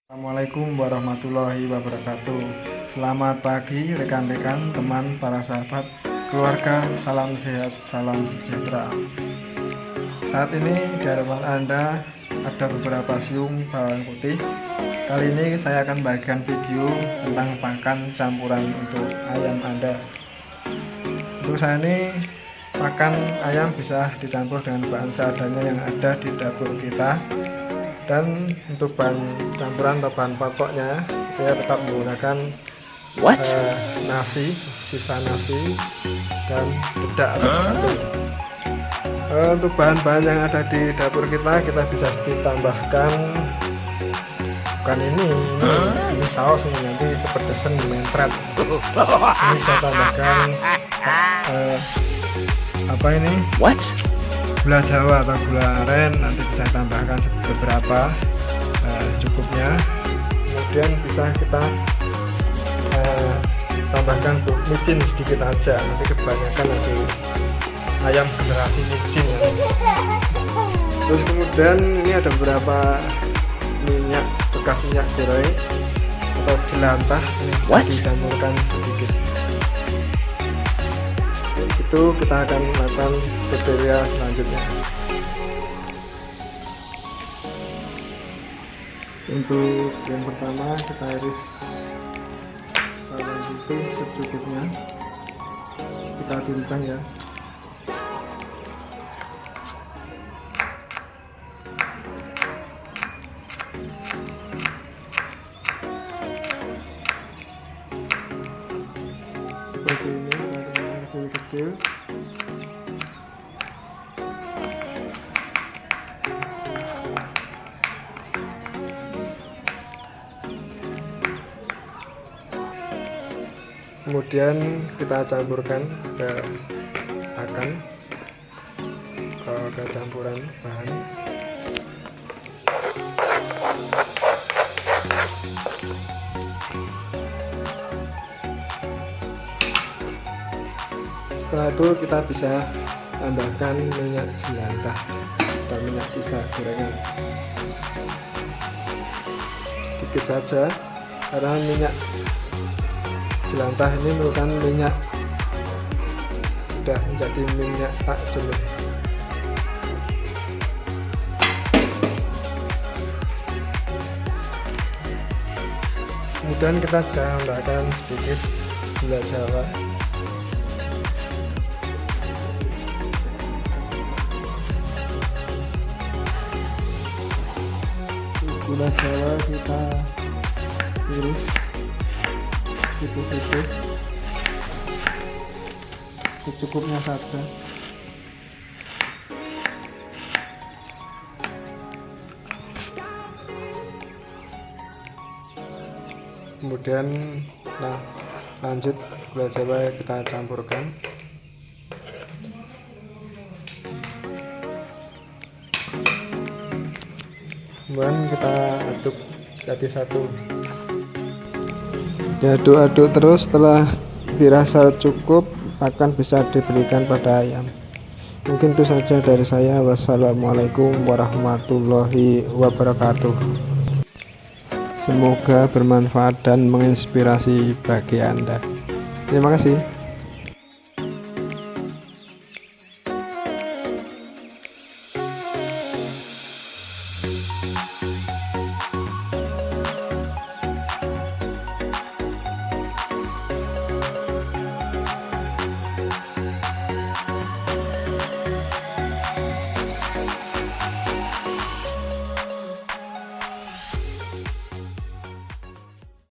Assalamualaikum warahmatullahi wabarakatuh. Selamat pagi rekan-rekan, teman, para sahabat, keluarga, salam sehat, salam sejahtera. Saat ini di hadapan Anda ada beberapa siung bawang putih. Kali ini saya akan bagikan video tentang pakan campuran untuk ayam Anda. Untuk saya ini pakan ayam bisa dicampur dengan bahan seadanya yang ada di dapur kita. Dan untuk bahan campuran atau bahan pokoknya saya tetap menggunakan nasi, sisa nasi dan dedak atau batu. Untuk bahan-bahan yang ada di dapur kita bisa ditambahkan, bukan ini saus ini, nanti kepedesan mencret. Ini saya tambahkan gula Jawa atau gula aren, nanti bisa tambahkan beberapa secukupnya. Kemudian bisa kita tambahkan micin sedikit aja, nanti kebanyakan nanti ayam generasi micin ya. Terus kemudian ini ada beberapa minyak bekas minyak goreng atau jelantah, ini bisa dicampurkan sedikit. Itu kita akan melakukan tutorial selanjutnya. Untuk yang pertama kita iris bawang putih secukupnya, kita cincang ya. Seperti ini, kecil-kecil. Kemudian kita campurkan ke pakan, ke campuran bahan. Setelah itu kita bisa tambahkan minyak jelantah atau minyak sisa gorengan sedikit saja, karena minyak jelantah ini merupakan minyak sudah menjadi minyak tak jenuh. Kemudian kita tambahkan sedikit gula Jawa. Gula Jawa kita iris tipis-tipis secukupnya saja. Kemudian lanjut gula Jawa kita campurkan. Kemudian kita aduk jadi satu. Diaduk-aduk terus, setelah dirasa cukup pakan bisa diberikan pada ayam. Mungkin itu saja dari saya. Wassalamualaikum warahmatullahi wabarakatuh. Semoga bermanfaat dan menginspirasi bagi Anda. Terima kasih.